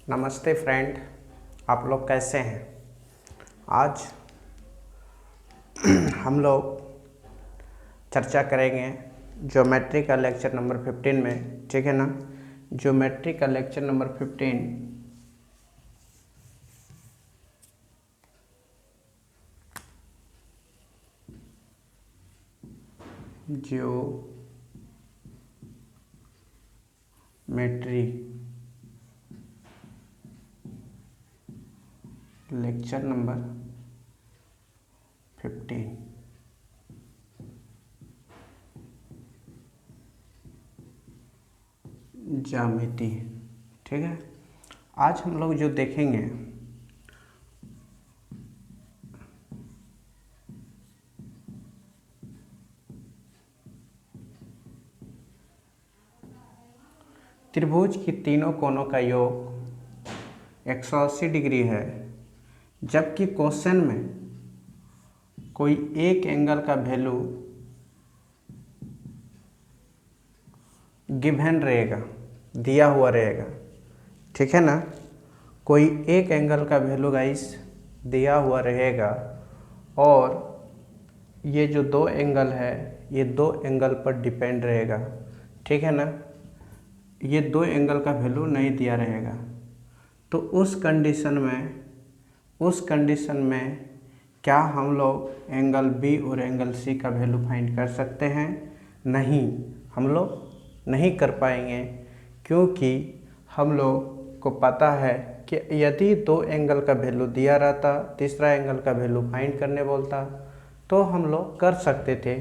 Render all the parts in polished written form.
नमस्ते फ्रेंड, आप लोग कैसे हैं। आज हम लोग चर्चा करेंगे ज्योमेट्री का लेक्चर नंबर 15 में, ठीक है ना। ज्योमेट्री का lecture number 15 geometry lecture number 15 ज्यामिति, ठीक है। आज हम लोग जो देखेंगे त्रिभुज की तीनों कोनों का योग 180 डिग्री है, जबकि क्वेश्चन में कोई एक एंगल का वैल्यू गिवन रहेगा, दिया हुआ रहेगा, ठीक है ना। कोई एक एंगल का वैल्यू गाइस दिया हुआ रहेगा और ये जो दो एंगल है ये दो एंगल पर डिपेंड रहेगा, ठीक है ना। ये दो एंगल का वैल्यू नहीं दिया रहेगा तो उस कंडीशन में क्या हम लोग एंगल बी और एंगल सी का वैल्यू फाइंड कर सकते हैं? नहीं, हम लोग नहीं कर पाएंगे, क्योंकि हम लोग को पता है कि यदि दो एंगल का वैल्यू दिया रहता, तीसरा एंगल का वैल्यू फाइंड करने बोलता तो हम लोग कर सकते थे।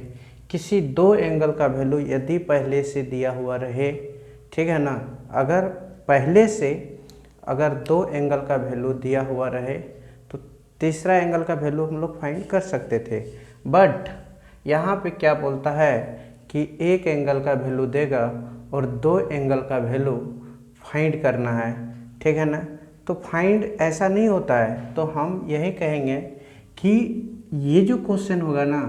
किसी दो एंगल का वैल्यू यदि पहले से दिया हुआ रहे, ठीक है ना, अगर पहले से अगर दो एंगल का वैल्यू दिया हुआ रहे तो तीसरा एंगल का वैल्यू हम लोग फाइंड कर सकते थे। बट यहाँ पे क्या बोलता है कि एक एंगल का वैल्यू देगा और दो एंगल का वैल्यू फाइंड करना है, ठीक है ना। तो फाइंड ऐसा नहीं होता है, तो हम यही कहेंगे कि ये जो क्वेश्चन होगा ना,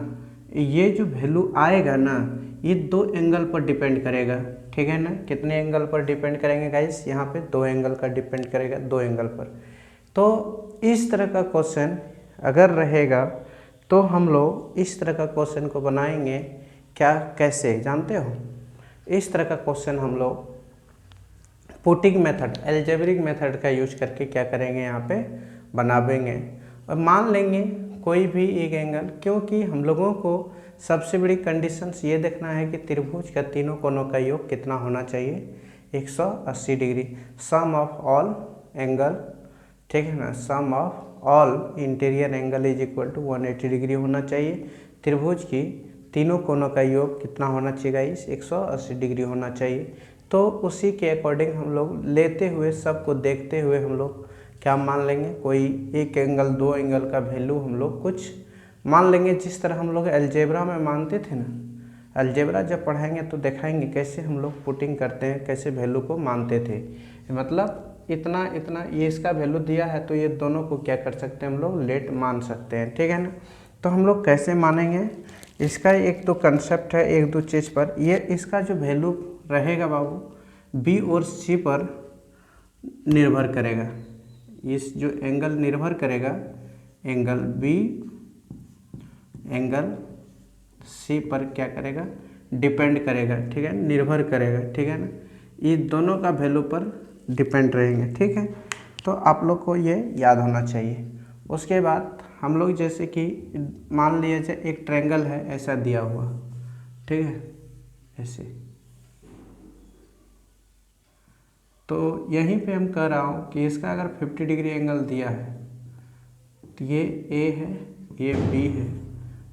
ये जो वैल्यू आएगा ना, ये दो एंगल पर डिपेंड करेगा, ठीक है ना। कितने एंगल पर डिपेंड करेंगे गाइस? यहाँ पे दो एंगल का डिपेंड करेगा, दो एंगल पर। तो इस तरह का क्वेश्चन अगर रहेगा तो हम लोग इस तरह का क्वेश्चन को बनाएंगे। क्या, कैसे जानते हो? इस तरह का क्वेश्चन हम लोग पुटिंग मेथड, एल्जेब्रिक मेथड का यूज करके क्या करेंगे, यहाँ पे बनावेंगे और मान लेंगे कोई भी एक एंगल, क्योंकि हम लोगों को सबसे बड़ी कंडीशंस ये देखना है कि त्रिभुज का तीनों कोनों का योग कितना होना चाहिए, 180 degree. Sum of all angle, ठीक है ना, sum of all interior angle is equal to 180 degree होना चाहिए। त्रिभुज की तीनों कोनों का योग कितना होना चाहिए गाइस? 180 डिग्री होना चाहिए। तो उसी के अकॉर्डिंग हम लोग लेते हुए, सबको देखते हुए हम लोग क्या मान लेंगे, कोई एक एंगल दो एंगल का वैल्यू हम लोग कुछ मान लेंगे, जिस तरह हम लोग अलजेब्रा में मानते थे ना। अलजेब्रा जब पढ़ाएंगे तो दिखाएंगे कैसे हम लोग पुटिंग करते हैं, कैसे वैल्यू को मानते थे। मतलब इतना इतना ये इसका वैल्यू दिया है तो ये दोनों को क्या कर सकते हैं, हम लोग लेट मान सकते हैं, ठीक है ना। तो हम लोग कैसे मानेंगे, इसका एक तो कंसेप्ट है, एक दो चीज़ पर। ये इसका जो वैल्यू रहेगा बाबू, बी और सी पर निर्भर करेगा। इस जो एंगल निर्भर करेगा, एंगल बी एंगल सी पर क्या करेगा, डिपेंड करेगा, ठीक है, निर्भर करेगा, ठीक है ना। ये दोनों का वैल्यू पर डिपेंड रहेंगे, ठीक है। तो आप लोग को ये याद होना चाहिए। उसके बाद हम लोग जैसे कि मान लिया जाए एक ट्रायंगल है, ऐसा दिया हुआ, ठीक है, ऐसे। तो यहीं पे हम कह रहा हूँ कि इसका अगर 50 डिग्री एंगल दिया है तो ये ए है, ये बी है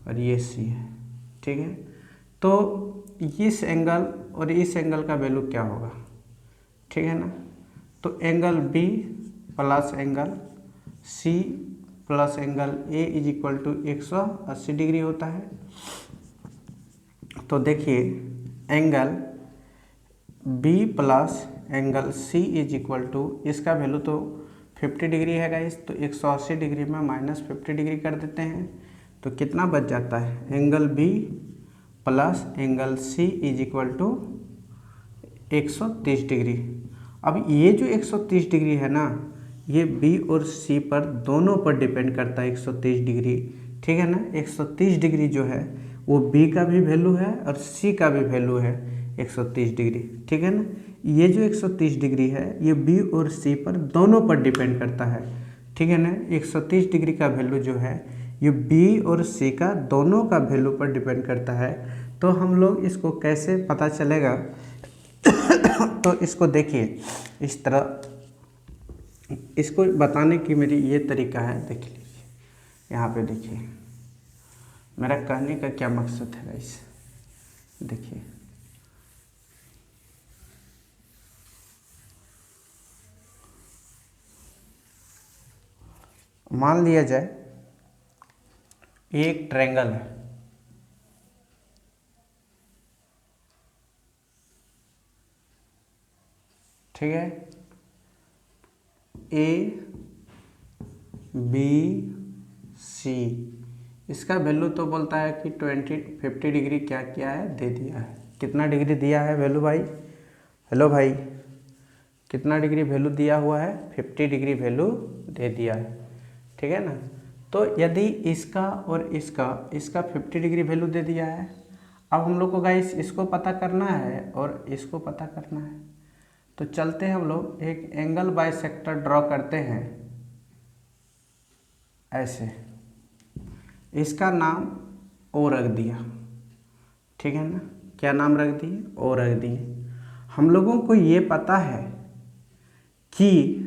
और ये सी है, ठीक है। तो इस एंगल और इस एंगल का वैल्यू क्या होगा, ठीक है ना। तो angle B plus angle C plus angle A is equal to 180 degree होता है। तो देखिए angle B plus angle C is equal to, इसका वैल्यू तो 50 डिग्री है गाइस, तो 180 डिग्री में -50 डिग्री कर देते हैं तो कितना बच जाता है, angle B plus angle C is equal to 130 degree. अब ये जो 130 डिग्री है ना, ये बी और सी पर दोनों पर डिपेंड करता है 130 डिग्री, ठीक है ना। 130 डिग्री जो है वो बी का भी वैल्यू है और सी का भी वैल्यू है 130 डिग्री, ठीक है ना। ये जो 130 डिग्री है ये बी और सी पर दोनों पर डिपेंड करता है, ठीक है ना। 130 डिग्री का वैल्यू जो है ये बी और सी का दोनों का वैल्यू पर डिपेंड करता है। तो हम लोग इसको कैसे पता चलेगा तो इसको देखिए इस तरह, इसको बताने की मेरी ये तरीका है, देख लीजिए यहाँ पे। देखिए मेरा कहने का क्या मकसद है गाइस, देखिए मान लिया जाए एक ट्रायंगल है, ठीक है। ए बी सी, इसका वैल्यू तो बोलता है कि 50 डिग्री क्या किया है, दे दिया है। कितना डिग्री दिया है वैल्यू भाई, हेलो भाई, कितना डिग्री वैल्यू दिया हुआ है, 50 डिग्री वैल्यू दे दिया है, ठीक है ना। तो यदि इसका और इसका 50 डिग्री वैल्यू दे दिया है, अब हम लोग को गाइस इसको पता करना है और इसको पता करना है। तो चलते हैं हम लोग एक एंगल बाइसेक्टर ड्रॉ करते हैं ऐसे, इसका नाम ओ रख दिया, ठीक है ना। क्या नाम रख दिए, ओ रख दिए। हम लोगों को ये पता है कि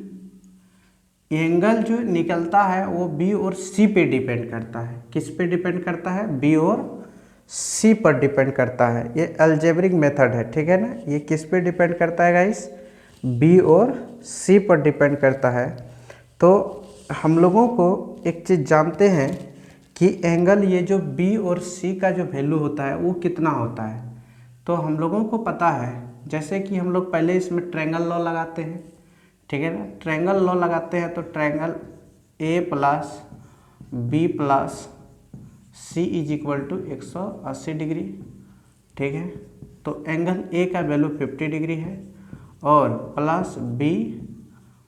एंगल जो निकलता है वो बी और सी पे डिपेंड करता है। किस पे डिपेंड करता है, बी और सी पर डिपेंड करता है। ये अलजेब्रिक मेथड है, ठीक है ना। ये किस पे डिपेंड करता है गाइस, बी और सी पर डिपेंड करता है। तो हम लोगों को एक चीज़ जानते हैं कि एंगल ये जो बी और सी का जो वैल्यू होता है वो कितना होता है। तो हम लोगों को पता है, जैसे कि हम लोग पहले इसमें ट्रायंगल लॉ लगाते हैं, ठीक है ना। ट्रायंगल लॉ लगाते हैं तो triangle A plus B plus C is equal to 180 degree, ठीक है। तो एंगल ए का वैल्यू 50 डिग्री है और प्लस बी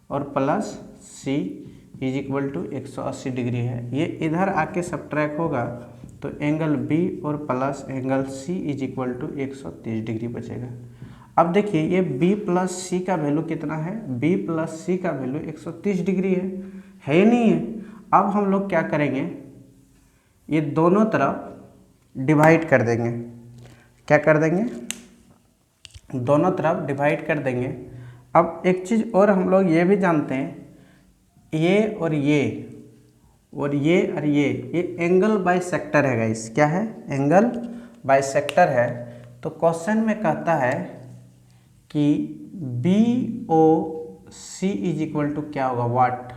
और plus C is equal to 180 degree है। ये इधर आके सब्ट्रैक्ट होगा तो एंगल बी और plus angle C is equal to 130 degree बचेगा। अब देखिए ये b प्लस सी का वैल्यू कितना है, b प्लस सी का वैल्यू 130 डिग्री है या नहीं है। अब हम लोग क्या करेंगे, ये दोनों तरफ डिवाइड कर देंगे। क्या कर देंगे, दोनों तरफ डिवाइड कर देंगे। अब एक चीज़ और हम लोग ये भी जानते हैं, ये और ये और ये और ये एंगल बाइसेक्टर है गाइस। क्या है, एंगल बाइसेक्टर है। तो क्वेश्चन में कहता है कि B O C is equal to क्या होगा, what.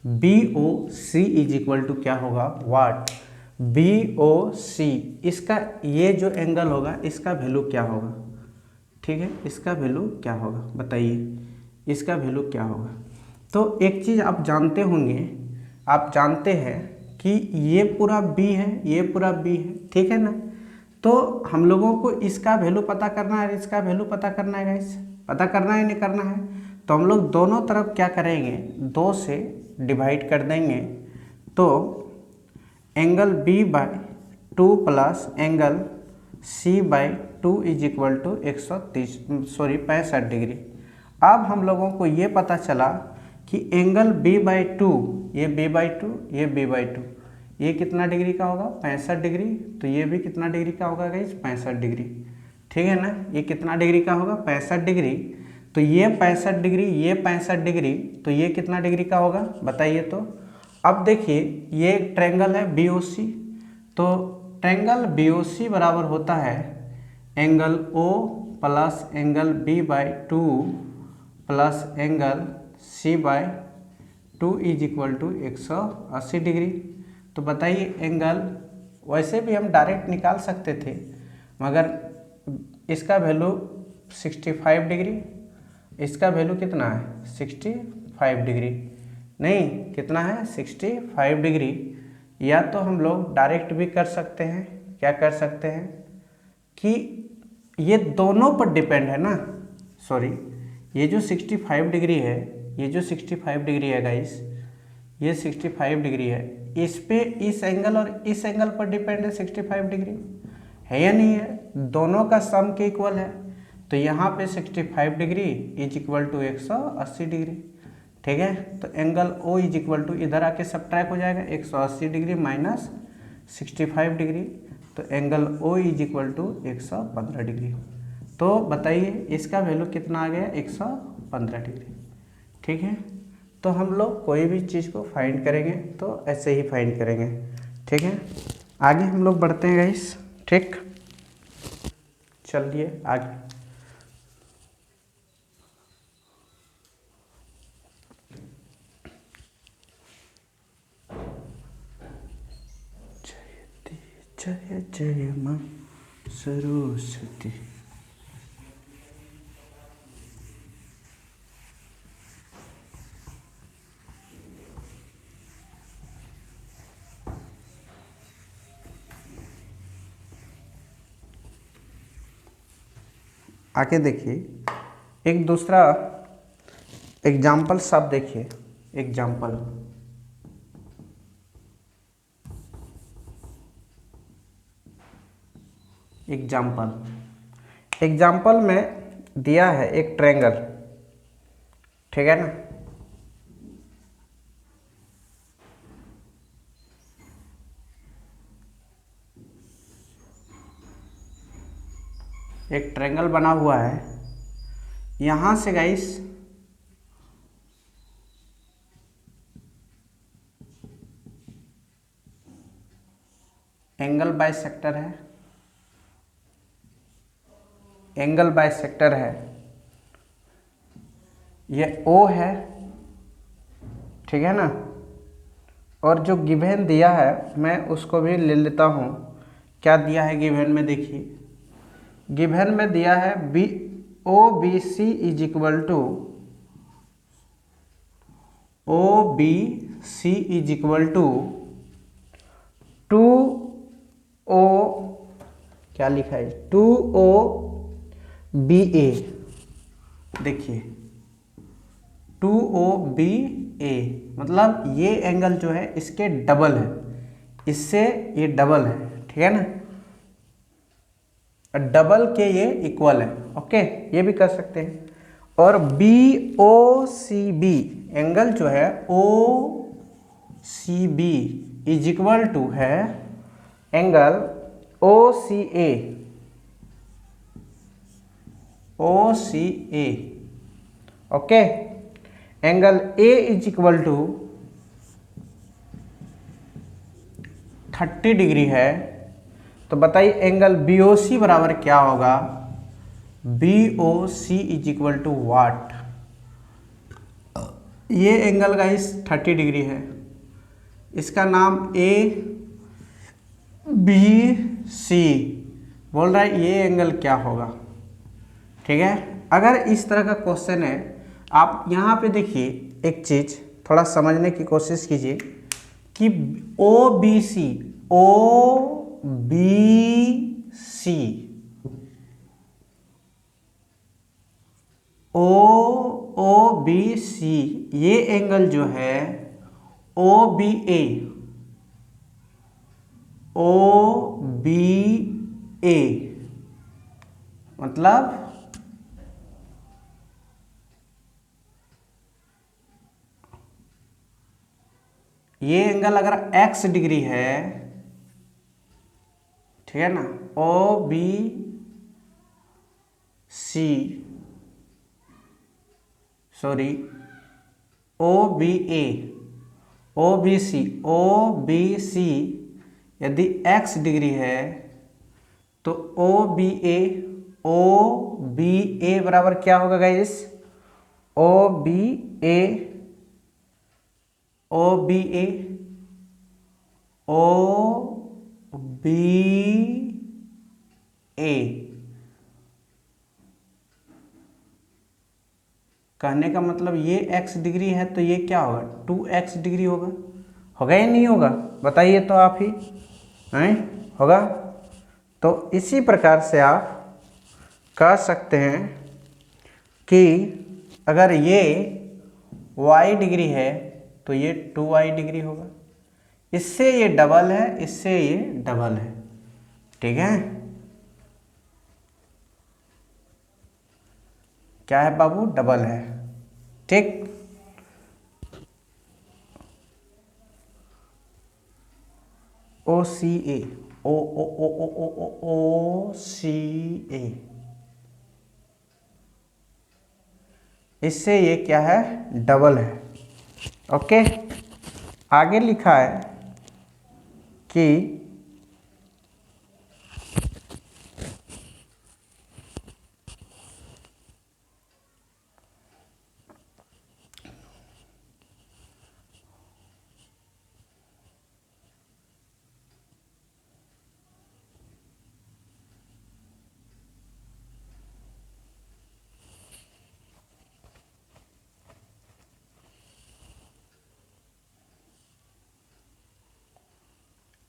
B O C is equal to क्या होगा, वाट। बी ओ सी, इसका ये जो एंगल होगा इसका वैल्यू क्या होगा, ठीक है। इसका वैल्यू क्या होगा बताइए, इसका वैल्यू क्या होगा। तो एक चीज़ आप जानते होंगे, आप जानते हैं कि ये पूरा बी है, ये पूरा बी है, ठीक है ना। तो हम लोगों को इसका वैल्यू पता करना है, इसका वैल्यू पता करना है गाइस, पता करना है नहीं करना है। तो हम लोग दोनों तरफ क्या करेंगे, 2 से डिवाइड कर देंगे। तो angle B by 2 plus angle C by 2 is equal to 65 degree. अब हम लोगों को ये पता चला कि एंगल b बाई 2, ये b बाई 2, ये b बाई 2, ये कितना डिग्री का होगा, 65 डिग्री। तो ये भी कितना डिग्री का होगा गाइस, 65 डिग्री, ठीक है ना। ये कितना डिग्री का होगा, 65 डिग्री। तो ये 65 डिग्री, ये 65 डिग्री, तो ये कितना डिग्री का होगा बताइए। तो अब देखिए ये एक ट्रायंगल है बी ओ सी, तो ट्रायंगल बी ओ सी बराबर होता है angle O plus angle B by 2 plus angle C by 2 is equal to 180 degree. तो बताइए एंगल, वैसे भी हम डायरेक्ट निकाल सकते थे मगर इसका वैल्यू 65 डिग्री, इसका वैल्यू कितना है 65 डिग्री, नहीं कितना है 65 डिग्री। या तो हम लोग डायरेक्ट भी कर सकते हैं, क्या कर सकते हैं कि ये दोनों पर डिपेंड है ना, सॉरी ये जो 65 डिग्री है, ये जो 65 डिग्री है गाइस, ये 65 डिग्री है, इस पे इस एंगल और इस एंगल पर डिपेंड है 65 डिग्री, है या नहीं है? दोनों का सम के इक्वल है। तो यहाँ पे 65 degree is equal to 180 degree, ठीक है। तो angle O is equal to, इधर आके सब्ट्रैक्ट हो जाएगा, 180 डिग्री माइनस 65 डिग्री, तो angle O is equal to 115 degree. तो बताइए इसका वैल्यू कितना आ गया? 115 डिग्री, ठीक है। तो हम लोग कोई भी चीज़ को फाइंड करेंगे तो ऐसे ही फाइंड करेंगे, ठीक है। आगे हम लोग बढ़ते हैं गाइस, ठीक, चलिए आगे। जय जय मां सरस्वती। आगे देखिए, एक दूसरा एग्जाम्पल सब देखिए, एग्जाम्पल एग्जाम्पल में दिया है एक ट्रायंगल, ठीक है ना। एक ट्रायंगल बना हुआ है, यहाँ से गाइस एंगल बाइसेक्टर है, एंगल बाइसेक्टर है, ये ओ है, ठीक है ना। और जो गिवन दिया है मैं उसको भी ले लेता हूँ। क्या दिया है गिवन में? देखिए गिवन में दिया है B O B C is equal to, O B C is equal to 2O, क्या लिखा है? 2O बी ए। देखिए 2OBA, मतलब ये एंगल जो है इसके डबल है, इससे ये डबल है, ठीक है ना, डबल के ये इक्वल है, ओके, ये भी कर सकते हैं। और BOCB एंगल जो है OCB इज इक्वल टू है angle OCA, okay. Angle A is equal to 30 degree है। तो बताइए एंगल BOC बराबर क्या होगा? BOC is equal to what? ये एंगल गाइस 30 डिग्री है, इसका नाम ABC बोल रहा है, ये एंगल क्या होगा? ठीक है। अगर इस तरह का क्वेश्चन है, आप यहाँ पे देखिए एक चीज थोड़ा समझने की कोशिश कीजिए कि OBC ये एंगल जो है OBA मतलब ये एंगल अगर x डिग्री है, ठीक है ना, OBC यदि x डिग्री है तो OBA बराबर क्या होगा गाइस? OBA कहने का मतलब ये x डिग्री है तो ये क्या होगा? 2x डिग्री होगा, होगा या नहीं होगा? बताइए तो आप ही, हैं? होगा। तो इसी प्रकार से आप कह सकते हैं कि अगर ये y डिग्री है तो ये 2y डिग्री होगा। इससे ये डबल है, इससे ये डबल है, ठीक है। क्या है बाबू? डबल है, ठीक। ओ सी ए, ओ ओ ओ ओ ओ ओ ओ सी ए, इससे ये क्या है? डबल है। ओके, आगे लिखा है कि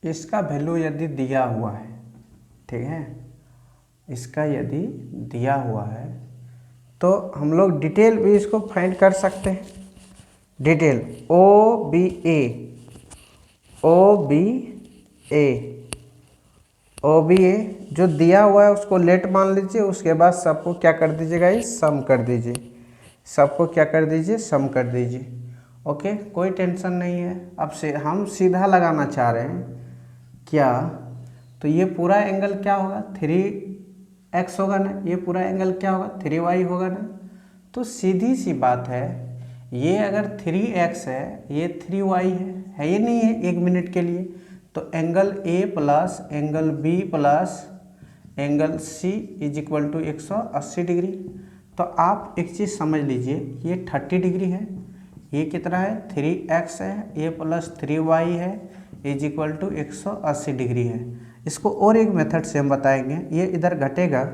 इसका वैल्यू यदि दिया हुआ है, ठीक है, इसका यदि दिया हुआ है तो हम लोग डिटेल भी इसको फाइंड कर सकते हैं। डिटेल ओ बी ए, ओ बी ए, ओ बी ए जो दिया हुआ है उसको लेट मान लीजिए। उसके बाद सबको क्या कर दीजिएगा? इस सम कर दीजिए, सबको क्या कर दीजिए? सम कर दीजिए। ओके, कोई टेंशन नहीं है। अब से हम सीधा लगाना चाह रहे हैं क्या? तो ये पूरा एंगल क्या होगा? 3x होगा ना। ये पूरा एंगल क्या होगा? 3y होगा ना। तो सीधी सी बात है, ये अगर 3x है, ये 3y है ये नहीं है? एक मिनट के लिए तो angle A plus angle B plus angle C is equal to 180 degree. तो आप एक चीज़ समझ लीजिए, ये 30 डिग्री है, ये कितना है? 3x है, ये प्लस 3y है इज इक्वल टू 180 डिग्री है। इसको और एक मेथड से हम बताएंगे, ये इधर घटेगा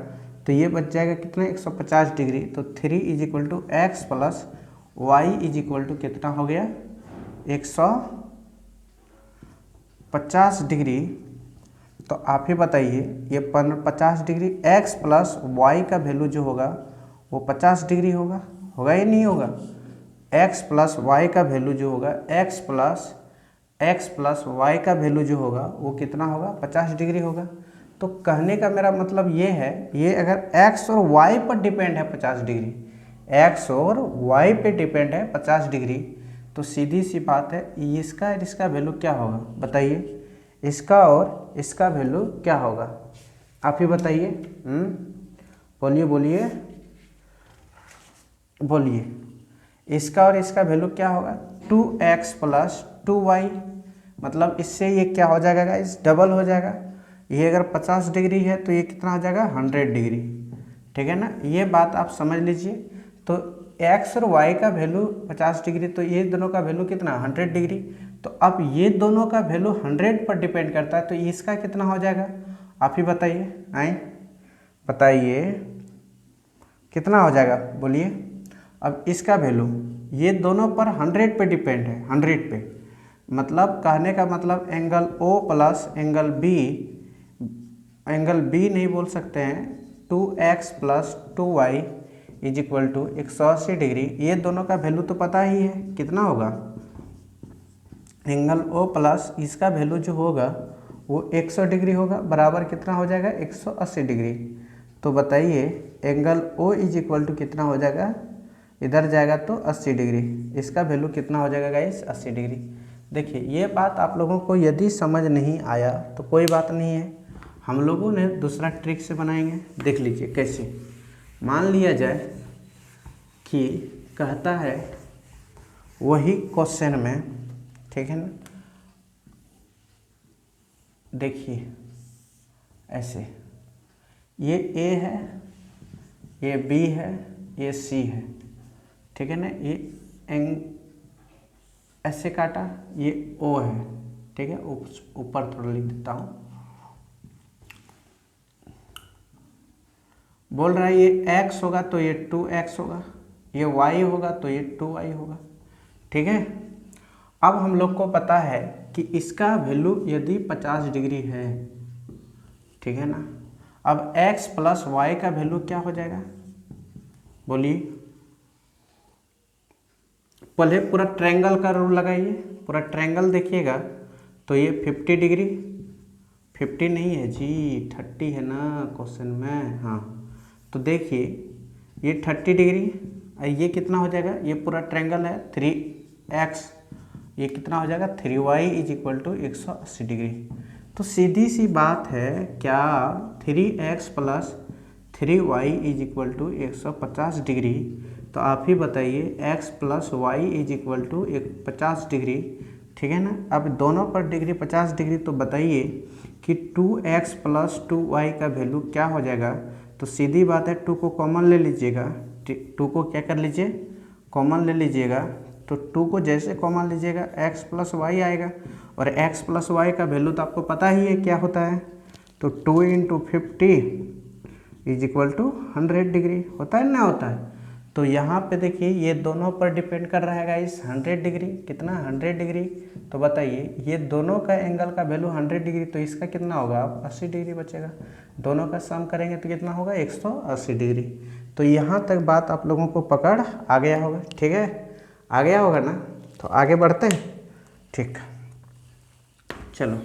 तो ये बच जाएगा कितना? 150 डिग्री। तो 3 is equal to x plus y is equal to कितना हो गया? 150 डिग्री। तो आप ही बताइए, ये 50 डिग्री x प्लस वाई का वैल्यू जो होगा वो 50 डिग्री होगा, होगा या नहीं होगा? x प्लस वाई का वैल्यू जो होगा, x प्लस वाई का वैल्यू जो होगा वो कितना होगा? 50 डिग्री होगा। तो कहने का मेरा मतलब ये है, ये अगर x और y पर डिपेंड है 50 डिग्री, x और y पे डिपेंड है 50 डिग्री, तो सीधी सी बात है इसका और इसका वैल्यू क्या होगा? बताइए, इसका और इसका वैल्यू क्या होगा? आप ही बताइए। बोलिए बोलिए बोलिए, इसका और इसका वैल्यू क्या होगा? 2x प्लस 2y, मतलब इससे ये क्या हो जाएगा गाइस? डबल हो जाएगा। ये अगर 50 डिग्री है तो ये कितना हो जाएगा? 100 डिग्री, ठीक है ना। ये बात आप समझ लीजिए। तो x और y का वैल्यू 50 डिग्री, तो ये दोनों का वैल्यू कितना? 100 डिग्री। तो अब ये दोनों का वैल्यू 100 पर डिपेंड करता है, तो इसका कितना हो जाएगा? आप ही बताइए, आए बताइए कितना हो जाएगा? बोलिए। अब इसका वैल्यू, ये दोनों पर 100 पे डिपेंड है, 100 पे, मतलब कहने का मतलब angle O plus angle B नहीं बोल सकते हैं, 2x plus 2y is equal to 180 degree. ये दोनों का वैल्यू तो पता ही है, कितना होगा? एंगल O प्लस इसका वैल्यू जो होगा वो 100 डिग्री होगा, बराबर कितना हो जाएगा? 180 डिग्री। तो बताइए angle O is equal to कितना हो जाएगा? इधर जाएगा तो 80 डिग्री, इसका वैल्यू कितना हो जाएगा गाइस? 80 डिग्री। देखिए, ये बात आप लोगों को यदि समझ नहीं आया तो कोई बात नहीं है, हम लोगों ने दूसरा ट्रिक से बनाएंगे। देख लीजिए कैसे। मान लिया जाए कि कहता है वही क्वेश्चन में, ठीक है ना, देखिए ऐसे, ये A है, ये B है, ये C है, ठीक है ना। ये ऐसे काटा, ये O है, ठीक है। ऊपर थोड़ा लिख देता हूँ। बोल रहा है ये x होगा तो ये 2x होगा, ये y होगा तो ये 2y होगा, ठीक है। अब हम लोग को पता है कि इसका वैल्यू यदि 50 डिग्री है, ठीक है ना। अब x प्लस वाई का वैल्यू क्या हो जाएगा? बोलिए। पहले पूरा ट्रायंगल का रूल लगाइए, पूरा ट्रायंगल देखिएगा तो ये 50 डिग्री, 50 नहीं है जी 30 है ना क्वेश्चन में, हाँ। तो देखिए ये 30 डिग्री, ये कितना हो जाएगा, ये पूरा ट्रायंगल है 3x, ये कितना हो जाएगा 3y is equal to 180 degree. तो सीधी सी बात है, क्या 3x plus 3y is equal to 150 degree? तो आप ही बताइए, x plus y is equal to 50 degree, ठीक है ना। अब दोनों पर डिग्री 50 डिग्री, तो बताइए कि 2x प्लस 2y का वैल्यू क्या हो जाएगा? तो सीधी बात है, 2 को कॉमन ले लीजिएगा, 2 को क्या कर लीजिए, कॉमन ले लीजिएगा। तो 2 को जैसे कॉमन लीजिएगा x प्लस वाई आएगा, और x प्लस वाई का वैल्यू तो आपको पता ही है क्या होता है। तो 2 into 50 is equal to 100 degree होता है ना, होता है। तो यहाँ पे देखिए ये दोनों पर डिपेंड कर रहा है गाइस 100 डिग्री, कितना 100 डिग्री। तो बताइए ये दोनों का एंगल का वैल्यू 100 डिग्री, तो इसका कितना होगा, 80 डिग्री बचेगा। दोनों का सम करेंगे तो कितना होगा, 180 डिग्री। तो यहाँ तक बात आप लोगों को पकड़ आ गया होगा, ठीक है, आ गया होगा ना। तो आगे बढ़ते हैं, ठीक, चलो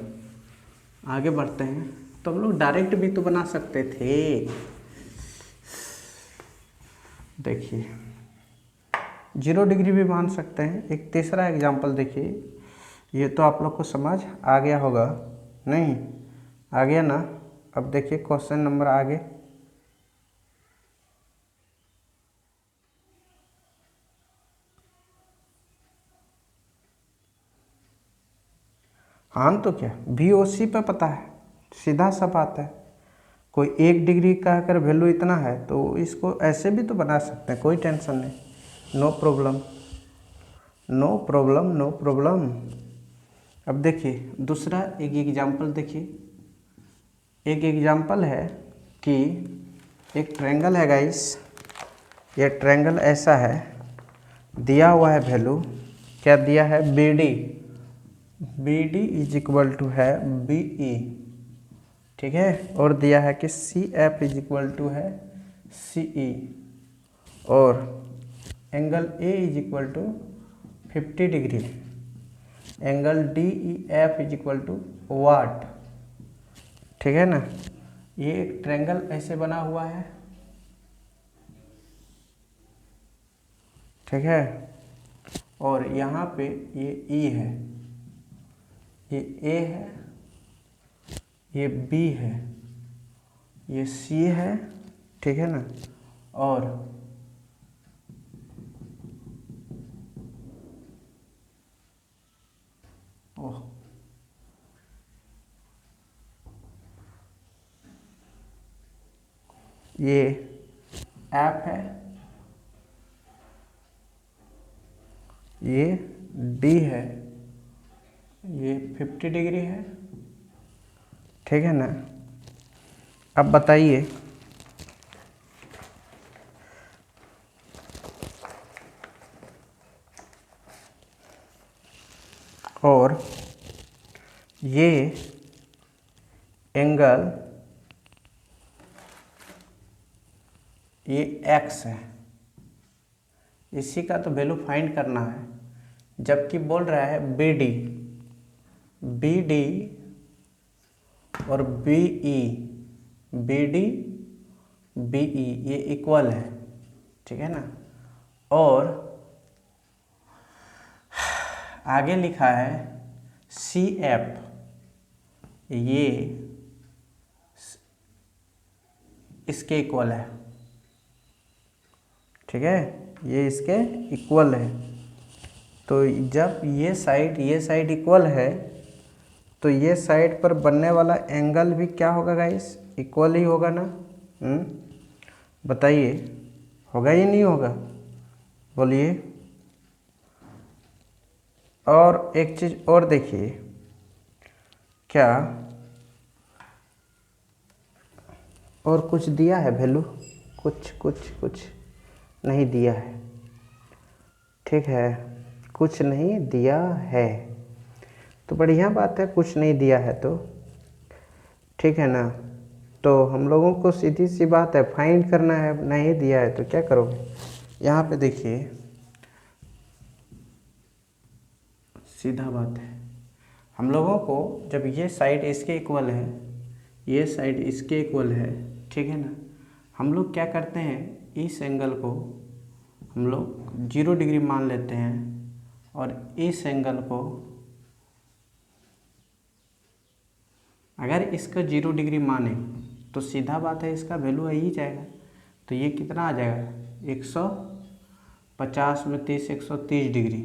आगे बढ़ते हैं। तो हम लोग डायरेक्ट भी तो बना सकते थे। देखिए 0 डिग्री भी मान सकते हैं। एक तीसरा एग्जांपल देखिए, ये तो आप लोग को समझ आ गया होगा, नहीं आ गया ना। अब देखिए क्वेश्चन नंबर आगे, हाँ तो क्या VOC पे पता है, सीधा सा बात है। कोई 1 डिग्री का अगर वैल्यू इतना है तो इसको ऐसे भी तो बना सकते हैं, कोई टेंशन नहीं, no problem, no problem, no problem. अब देखिए दूसरा एक एग्जांपल देखिए, एक एग्जांपल है कि एक ट्रायंगल है गाइस, ये ट्रायंगल ऐसा है, दिया हुआ है वैल्यू, क्या दिया है, BD इज इक्वल टू है BE, ठीक है, और दिया है कि CF इज इक्वल टू है CE, और angle A is equal to 50 degree, angle DEF is equal to what, ठीक है ना। ये एक ट्रायंगल ऐसे बना हुआ है, ठीक है, और यहाँ पे ये E है, ये A है, ये B है, ये C है, ठीक है ना, और ओह ये F है, ये D है, ये 50 डिग्री है, ठीक है ना। अब बताइए और ये एंगल ये x है, इसी का तो वैल्यू फाइंड करना है, जबकि बोल रहा है BD और BD BE ये इक्वल है, ठीक है ना। और आगे लिखा है CF, ये इसके इक्वल है, ठीक है, ये इसके इक्वल है। तो जब ये साइड इक्वल है, तो ये साइड पर बनने वाला एंगल भी क्या होगा गाइस, इक्वल ही होगा ना। बताइए होगा या नहीं होगा, बोलिए। और एक चीज़ और देखिए, क्या और कुछ दिया है वैल्यू, कुछ नहीं दिया है, ठीक है, कुछ नहीं दिया है, तो बढ़िया बात है, कुछ नहीं दिया है तो ठीक है ना। तो हम लोगों को सीधी सी बात है फाइंड करना है, नहीं दिया है तो क्या करोगे। यहाँ पे देखिए सीधा बात है। हम लोगों को जब ये साइड इसके इक्वल है, ये साइड इसके इक्वल है, ठीक है ना, हम लोग क्या करते हैं, इस एंगल को हम लोग 0 डिग्री मान लेते हैं और इस एंगल को अगर इसका 0 डिग्री माने तो सीधा बात है इसका वैल्यू ही जाएगा। तो ये कितना आ जाएगा, 150 में 30, 130 डिग्री,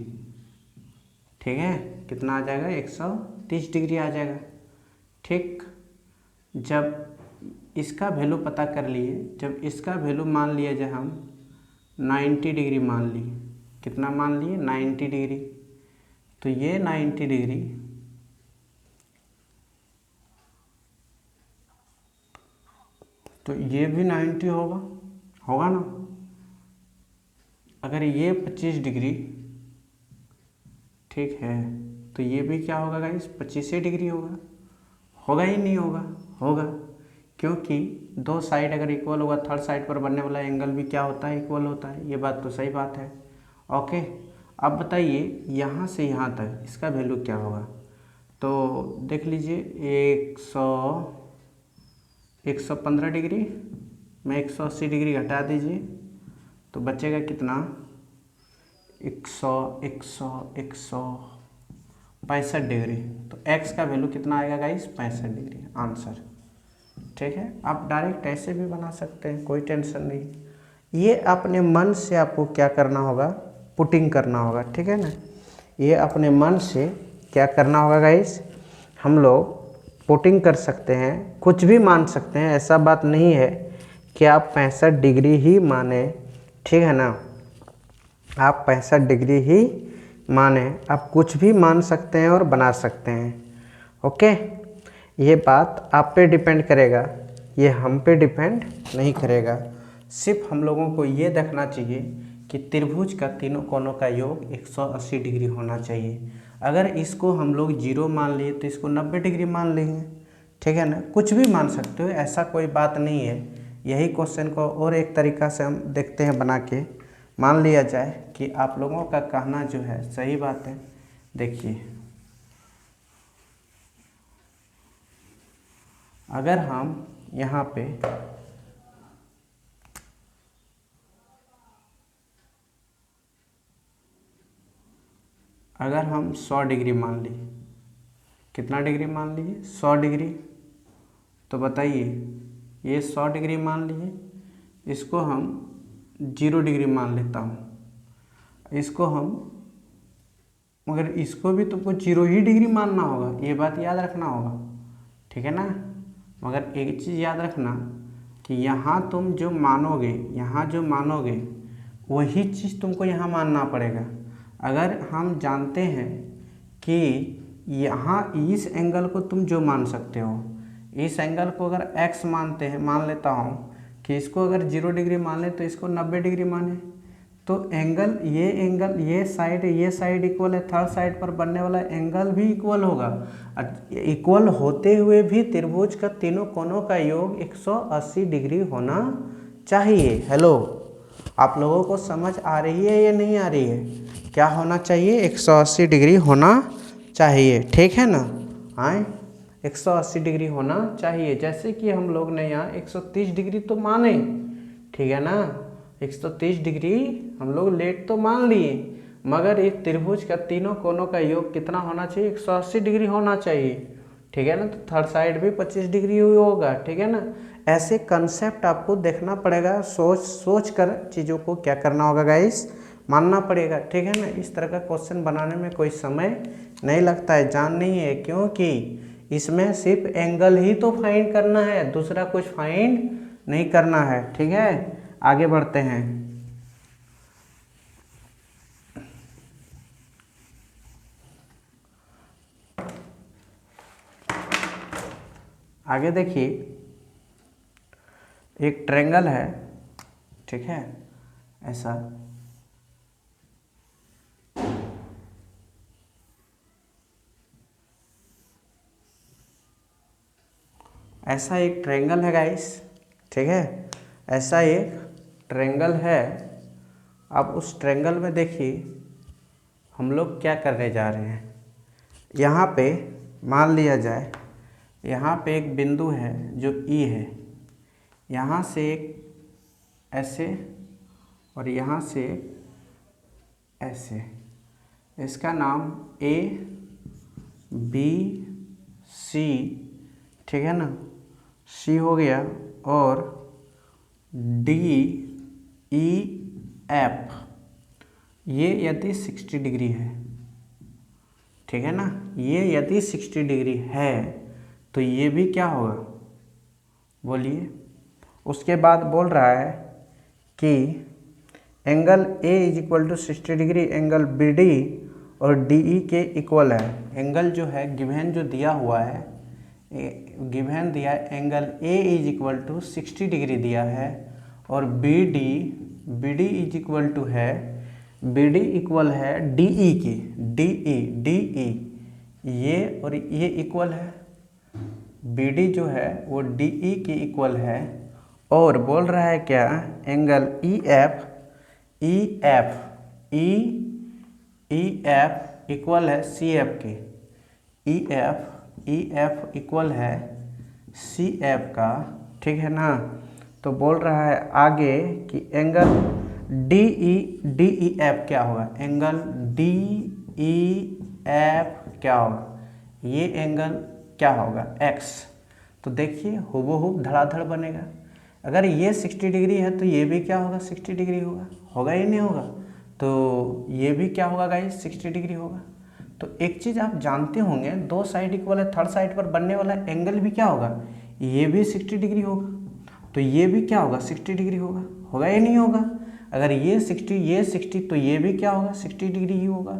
ठीक है, कितना आ जाएगा, 130 डिग्री आ जाएगा। ठीक, जब इसका वैल्यू पता कर लिए, जब इसका वैल्यू मान लिया जाए हम 90 डिग्री मान लिए, कितना मान लिए, 90 डिग्री, तो ये 90 डिग्री तो ये भी 90 होगा ना। अगर ये 25 डिग्री, ठीक है, तो ये भी क्या होगा गाइस, 25 डिग्री होगा ही नहीं होगा, क्योंकि दो साइड अगर इक्वल होगा, थर्ड साइड पर बनने वाला एंगल भी क्या होता है, इक्वल होता है। ये बात तो सही बात है। ओके, अब बताइए यहाँ से यहाँ तक इसका वैल्यू क्या होगा। तो देख लीजिए 115 डिग्री में 180 डिग्री घटा दीजिए तो बचेगा कितना, 165 डिग्री। तो x का वैल्यू कितना आएगा गाइस, 65 डिग्री आंसर। ठीक है, आप डायरेक्ट ऐसे भी बना सकते हैं, कोई टेंशन नहीं। ये अपने मन से आपको क्या करना होगा, पुटिंग करना होगा, ठीक है ना। ये अपने मन से क्या करना होगा गाइस, हम लोग पुटिंग कर सकते हैं, कुछ भी मान सकते हैं, ऐसा बात नहीं है कि आप 65 डिग्री ही माने, ठीक है ना, आप 65 डिग्री ही माने, आप कुछ भी मान सकते हैं और बना सकते हैं। ओके, ये बात आप पे डिपेंड करेगा, ये हम पे डिपेंड नहीं करेगा। सिर्फ हम लोगों को ये देखना चाहिए कि त्रिभुज का तीनों कोनों का योग 180 डिग्री होना चाहिए। अगर इसको हम लोग 0 मान लिए तो इसको 90 डिग्री मान लेंगे, ठीक है ना, कुछ भी मान सकते हो, ऐसा कोई बात नहीं है। यही क्वेश्चन को और एक तरीक़ा से हम देखते हैं बना के, मान लिया जाए कि आप लोगों का कहना जो है सही बात है। देखिए, अगर हम यहाँ पे अगर हम 100 डिग्री मान लिए, कितना डिग्री मान लिए, 100 डिग्री, तो बताइए ये 100 डिग्री मान लिए, इसको हम 0 डिग्री मान लेता हूँ, इसको हम, मगर इसको भी तुमको 0 ही डिग्री मानना होगा, ये बात याद रखना होगा, ठीक है ना। मगर एक चीज़ याद रखना कि यहाँ तुम जो मानोगे, यहाँ जो मानोगे वही चीज़ तुमको यहाँ मानना पड़ेगा। अगर हम जानते हैं कि यहाँ इस एंगल को तुम जो मान सकते हो, इस एंगल को अगर x मानते हैं, मान लेता हूँ कि इसको अगर 0 डिग्री मान ले तो इसको 90 डिग्री माने, तो एंगल, ये साइड इक्वल है, थर्ड साइड पर बनने वाला एंगल भी इक्वल होगा। इक्वल होते हुए भी त्रिभुज का तीनों कोनों का योग 180 डिग्री होना चाहिए। हेलो, आप लोगों को समझ आ रही है या नहीं आ रही है, क्या होना चाहिए, 180 डिग्री होना चाहिए, ठीक है ना। हाँ, 180 डिग्री होना चाहिए। जैसे कि हम लोग ने यहाँ 130 डिग्री तो माने, ठीक है ना, 130 डिग्री हम लोग लेट तो मान लिए, मगर इस त्रिभुज का तीनों कोनों का योग कितना होना चाहिए, 180 डिग्री होना चाहिए, ठीक है ना। तो थर्ड साइड भी 25 डिग्री होगा, ठीक है ना। ऐसे कंसेप्ट आपको देखना पड़ेगा, सोच कर चीज़ों को क्या करना होगा गाइस, मानना पड़ेगा, ठीक है ना। इस तरह का क्वेश्चन बनाने में कोई समय नहीं लगता है, जान नहीं है, क्योंकि इसमें सिर्फ एंगल ही तो फाइंड करना है, दूसरा कुछ फाइंड नहीं करना है, ठीक है। आगे बढ़ते हैं। आगे देखिए, एक ट्रायंगल है, ठीक है, ऐसा एक ट्रायंगल है गाइस, ठीक है, ऐसा एक ट्रायंगल है। अब उस ट्रायंगल में देखिए हम लोग क्या करने जा रहे हैं, यहाँ पे मान लिया जाए, यहाँ पे एक बिंदु है जो ई है, यहाँ से एक ऐसे और यहाँ से ऐसे, इसका नाम ए बी सी, ठीक है ना, सी हो गया, और डी ई एफ, ये यदि 60 डिग्री है, ठीक है ना, ये यदि 60 डिग्री है तो ये भी क्या होगा, बोलिए। उसके बाद बोल रहा है कि angle A is equal to 60 degree angle B D और डी ई के इक्वल है। एंगल जो है गिवन जो दिया हुआ है, गिवन दिया है angle A is equal to 60 degree दिया है, और B D is equal to है, बी डी इक्वल है डी ई के, डी ई ये और ये इक्वल है, बी डी जो है वो डी ई के इक्वल है। और बोल रहा है क्या, एंगल ई एफ इक्वल है सी एफ के, ई एफ इक्वल है सी एफ का, ठीक है ना। तो बोल रहा है आगे कि एंगल डी ई एफ क्या होगा, एंगल डी ई एफ क्या होगा, ये एंगल क्या होगा, एक्स। तो देखिए हुबहू धड़ाधड़ बनेगा। अगर ये 60 डिग्री है तो ये भी क्या होगा, 60 डिग्री होगा, होगा ही नहीं होगा, तो ये भी क्या होगा गाइस, 60 डिग्री होगा। तो एक चीज़ आप जानते होंगे, दो साइड इक्वल है, थर्ड साइड पर बनने वाला एंगल भी क्या होगा, ये भी 60 डिग्री होगा, तो ये भी क्या होगा, 60 डिग्री होगा, होगा या नहीं होगा। अगर ये 60 तो ये भी क्या होगा, 60 डिग्री ही होगा,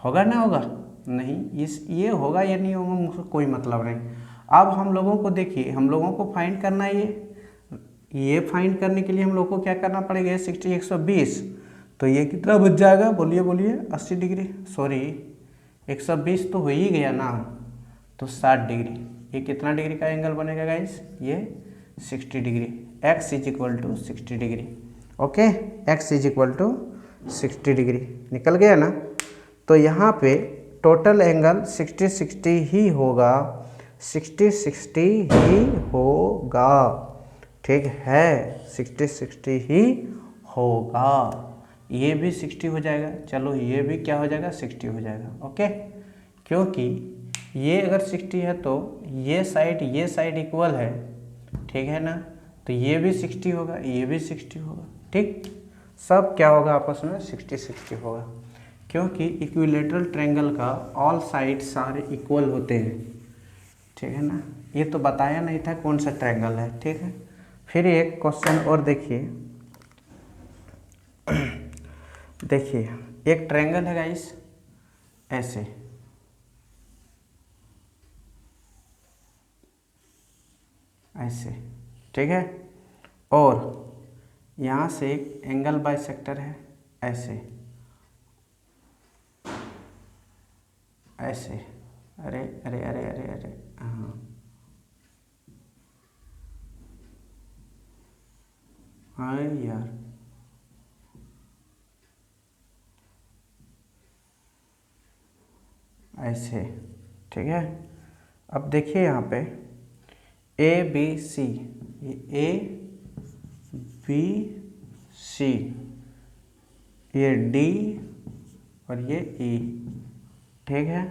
होगा ना होगा, नहीं, ये होगा या नहीं होगा मुझको कोई मतलब नहीं। अब हम लोगों को देखिए, हम लोगों को फाइंड करना है ये फाइंड करने के लिए हम लोग को क्या करना पड़ेगा, 60 120, तो ये कितना बच जाएगा, बोलिए 80 डिग्री, सॉरी 120 तो हो ही गया ना, तो 60 डिग्री, ये कितना डिग्री का एंगल बनेगा गाइस, ये 60 degree, x is equal to 60 degree, okay, x is equal to 60 degree निकल गया ना। तो यहाँ पे टोटल एंगल 60 ही होगा, 60 ही होगा, ठीक है, 60 ही होगा, ये भी 60 हो जाएगा, चलो ये भी क्या हो जाएगा, 60 हो जाएगा, ओके। क्योंकि ये अगर 60 है तो ये साइड इक्वल है, ठीक है ना, तो ये भी 60 होगा, ये भी 60 होगा, ठीक, सब क्या होगा आपस में 60 होगा, क्योंकि इक्विलेटरल ट्रायंगल का ऑल साइड सारे इक्वल होते हैं, ठीक है ना। ये तो बताया नहीं था कौन सा ट्रायंगल है, ठीक है। फिर एक क्वेश्चन और देखिए, एक ट्रायंगल है गाइस ऐसे, ठीक है, और यहाँ से एक एंगल बाइसेक्टर है ऐसे, अरे अरे अरे अरे अरे हाँ यार, ऐसे, ठीक है। अब देखिए यहाँ पे ए बी सी, ये ए बी सी, ये डी और ये ई, ठीक है।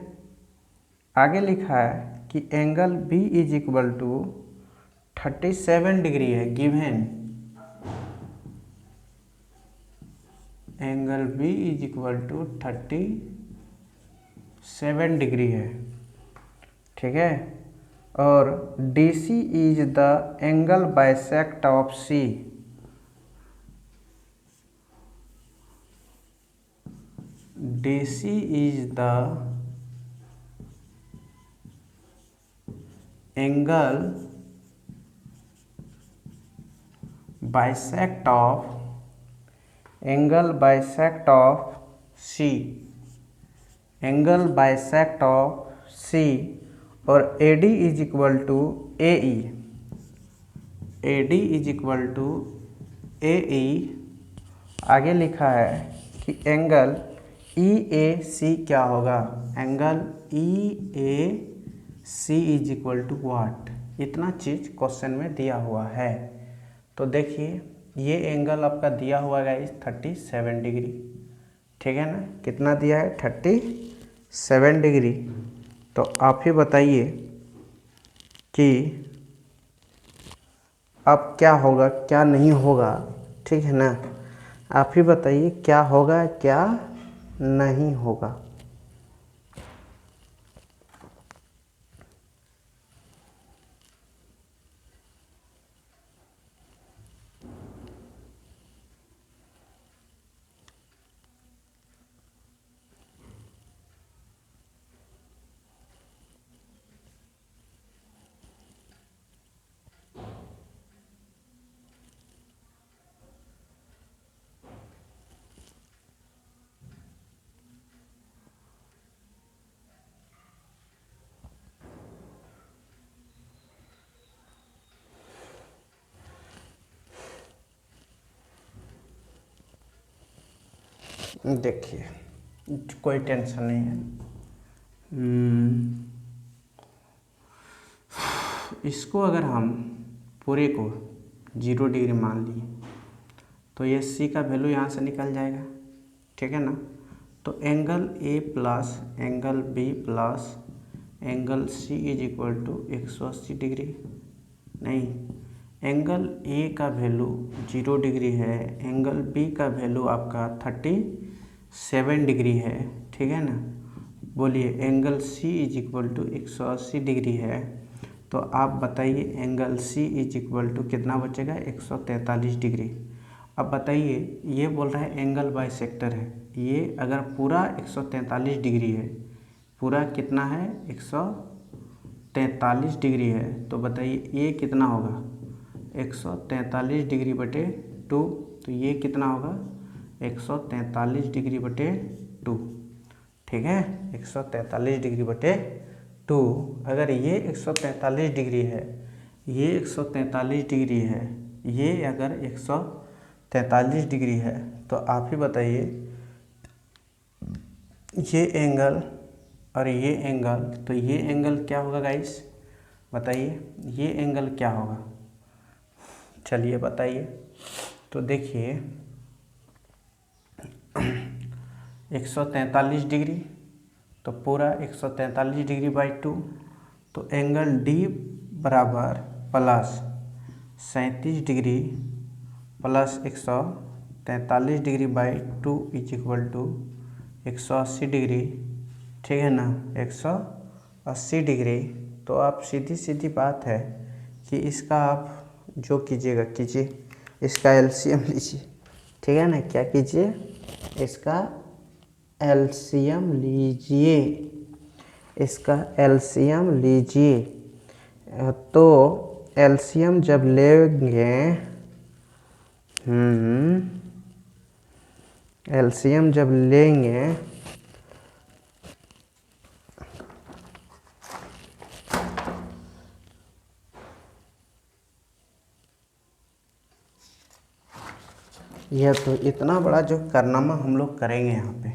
आगे लिखा है कि angle B is equal to 37 degree है given, angle B is equal to 37 degree है, ठीक है। और D C is the angle bisect of C, D C is the angle bisect of C, angle bisect of C, और A D is equal to A E, आगे लिखा है कि angle E A C क्या होगा, angle E A C is equal to what, इतना चीज़ question में दिया हुआ है। तो देखिए ये एंगल आपका दिया हुआ है 37 डिग्री, ठीक है ना, कितना दिया है 37 डिग्री। तो आप ही बताइए कि अब क्या होगा क्या नहीं होगा, ठीक है ना, आप ही बताइए क्या होगा क्या नहीं होगा। देखिए कोई टेंशन नहीं है, इसको अगर हम पूरे को 0 डिग्री मान लिए तो ये सी का वैल्यू यहाँ से निकल जाएगा, ठीक है ना। तो angle A plus angle B plus angle C is equal to 180 degree, नहीं, एंगल ए का वैल्यू 0 डिग्री है, एंगल बी का वैल्यू आपका 37 डिग्री है, ठीक है ना। बोलिए angle C is equal to 180 degree है, तो आप बताइए angle C is equal to कितना बचेगा 143 डिग्री। अब बताइए ये बोल रहा है एंगल बाइसेक्टर है, ये अगर पूरा 143 डिग्री है, पूरा कितना है 143 डिग्री है, तो बताइए ये कितना होगा 143 डिग्री बटे 2, तो ये कितना होगा 143 डिग्री बटे 2, ठीक है, 143 डिग्री बटे 2। अगर ये 143 डिग्री है, ये 143 डिग्री है, ये अगर 143 डिग्री है, तो आप ही बताइए ये एंगल और ये एंगल, तो ये एंगल क्या होगा गाइस, बताइए ये एंगल क्या होगा, चलिए बताइए। तो देखिए 143 डिग्री, तो पूरा 143 डिग्री बाई 2, तो एंगल डी बराबर plus 37 degree plus 143 degree by 2 is equal to 180 degree, ठीक है ना, 180 डिग्री। तो आप सीधी सीधी बात है कि इसका आप जो कीजिएगा कीजिए, इसका एलसीएम लीजिए, ठीक है ना, क्या कीजिए इसका एलसीएम लीजिए, इसका एलसीएम लीजिए। तो एलसीएम जब लेंगे, एलसीएम जब लेंगे यह तो इतना बड़ा जो कारनामा हम लोग करेंगे यहाँ पे,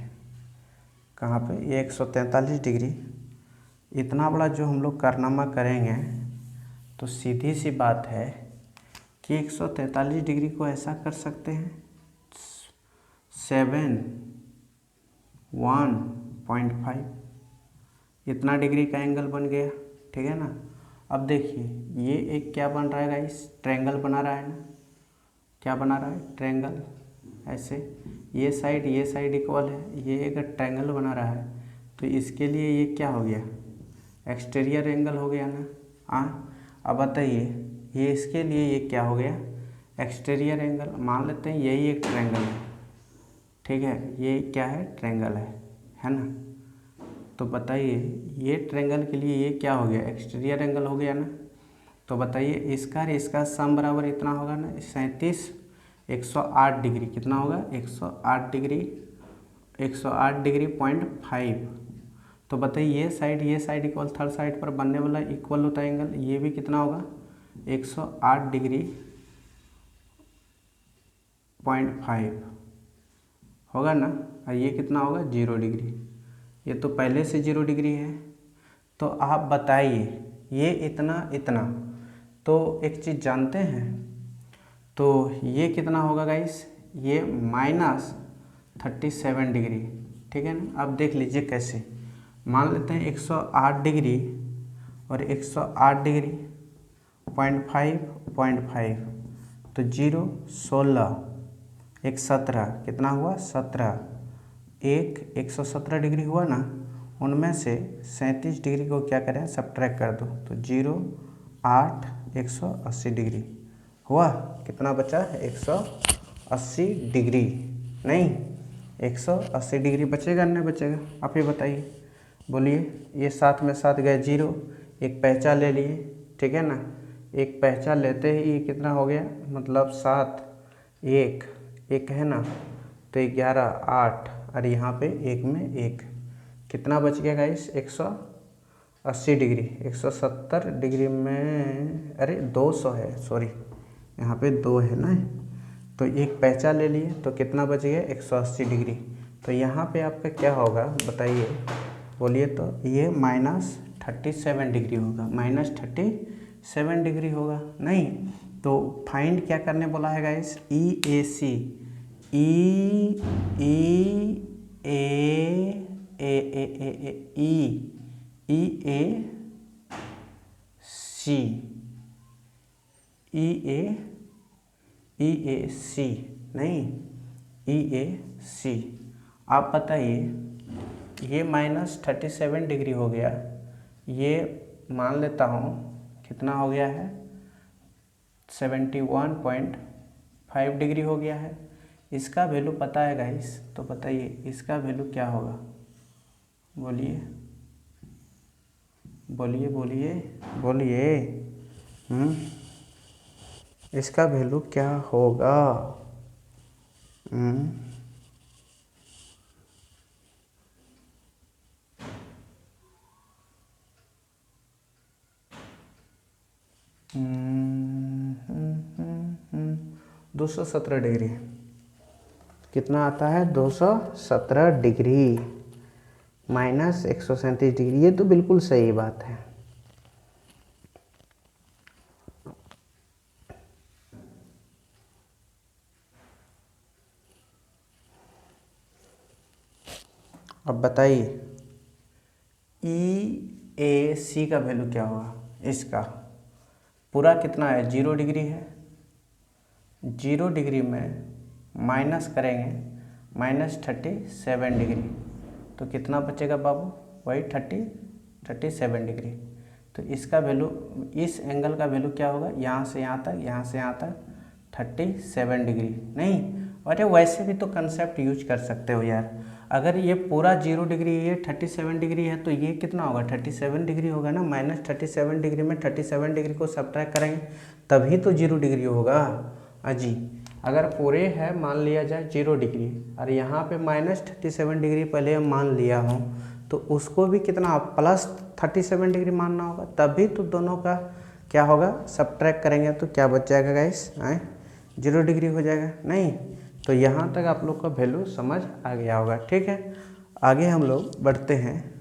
कहाँ पे, ये 143 डिग्री, इतना बड़ा जो हम लोग कारनामा करेंगे, तो सीधी सी बात है कि 143 डिग्री को ऐसा कर सकते हैं 7.1.5, इतना डिग्री का एंगल बन गया, ठीक है ना। अब देखिए ये एक क्या बन रहा है गाइस, ट्रायंगल बना रहा है ना, क्या बना रहा है ट्रायंगल, ऐसे ये साइड इक्वल है, ये एक ट्रायंगल बना रहा है, तो इसके लिए ये क्या हो गया एक्सटीरियर एंगल हो गया ना। हाँ अब बताइए ये इसके लिए ये क्या हो गया एक्सटीरियर एंगल, मान लेते हैं यही एक ट्रायंगल है, ठीक है, ये क्या है ट्रायंगल है ना। तो बताइए ये ट्रायंगल के लिए ये क्या हो गया एक्सटीरियर एंगल हो गया ना। तो बताइए इसका सम बराबर इतना होगा ना 37, 108 डिग्री, कितना होगा 108 डिग्री, 108 डिग्री 0.5। तो बताइए ये साइड इक्वल थर्ड साइड पर बनने वाला इक्वल होता है एंगल, ये भी कितना होगा 108 डिग्री 0.5, होगा ना, और ये कितना होगा 0 डिग्री, ये तो पहले से 0 डिग्री है। तो आप बताइए ये इतना इतना, तो एक चीज़ जानते हैं, तो ये कितना होगा गाइस, ये -37 डिग्री, ठीक है ना। अब देख लीजिए कैसे, मान लेते हैं 108 डिग्री और 108 डिग्री 0.5 तो 0 16 1 17 कितना हुआ 17, एक 117 डिग्री हुआ ना, उनमें से 37 डिग्री को क्या करें सब्ट्रैक्ट कर दो, तो 0 8 180 डिग्री हुआ, कितना बचा 180 डिग्री, नहीं 180 डिग्री बचेगा नहीं बचेगा, आप ये बताइए, बोलिए। ये साथ में साथ गए 0, एक पैंचा ले लिए, ठीक है ना, एक पैंचा लेते ही ये कितना हो गया, मतलब 7 1 1 है ना, तो 11 8 और यहाँ पे 1 में 1, कितना बच गया गाइस 180 डिग्री, 170 डिग्री में, अरे 200 है, सॉरी यहाँ पे 2 है ना, तो एक पैंचा ले लिए तो कितना बच गया 180 डिग्री। तो यहाँ पे आपका क्या होगा बताइए, बोलिए, तो ये -37 डिग्री होगा, -37 डिग्री होगा, नहीं तो फाइंड क्या करने बोला है गाइस, EAC, EAC नहीं EAC। आप बताइए ये -37 डिग्री हो गया, ये मान लेता हूँ कितना हो गया है 71.5 डिग्री हो गया है। इसका वैल्यू पता है गाइस, तो बताइए इसका वैल्यू क्या होगा, बोलिए बोलिए बोलिए बोलिए, इसका वैल्यू क्या होगा, 217 डिग्री, कितना आता है 217 डिग्री -137 डिग्री, ये तो बिल्कुल सही बात है। अब बताइए EAC का वैल्यू क्या होगा, इसका पूरा कितना है 0 डिग्री है, 0 डिग्री में माइनस करेंगे -37 डिग्री, तो कितना बचेगा बाबू, वही 37 डिग्री। तो इसका वैल्यू, इस एंगल का वैल्यू क्या होगा, यहाँ से यहाँ तक, यहाँ से यहाँ तक 37 डिग्री, नहीं अरे वैसे भी तो कंसेप्ट यूज कर सकते हो यार, अगर ये पूरा 0 डिग्री ये 37 डिग्री है तो ये कितना होगा 37 डिग्री होगा ना, -37 डिग्री में 37 डिग्री को सब्ट्रैक्ट करेंगे तभी तो 0 डिग्री होगा अजी। अगर पूरे है मान लिया जाए 0 डिग्री और यहाँ पे -37 डिग्री पहले मान लिया हूँ, तो उसको भी कितना +37 डिग्री मानना होगा, तभी तो दोनों का क्या होगा सब्ट्रैक्ट करेंगे तो क्या बच जाएगा गाइस, 0 डिग्री हो जाएगा, नहीं। तो यहाँ तक आप लोग का वैल्यू समझ आ गया होगा, ठीक है। आगे हम लोग बढ़ते हैं।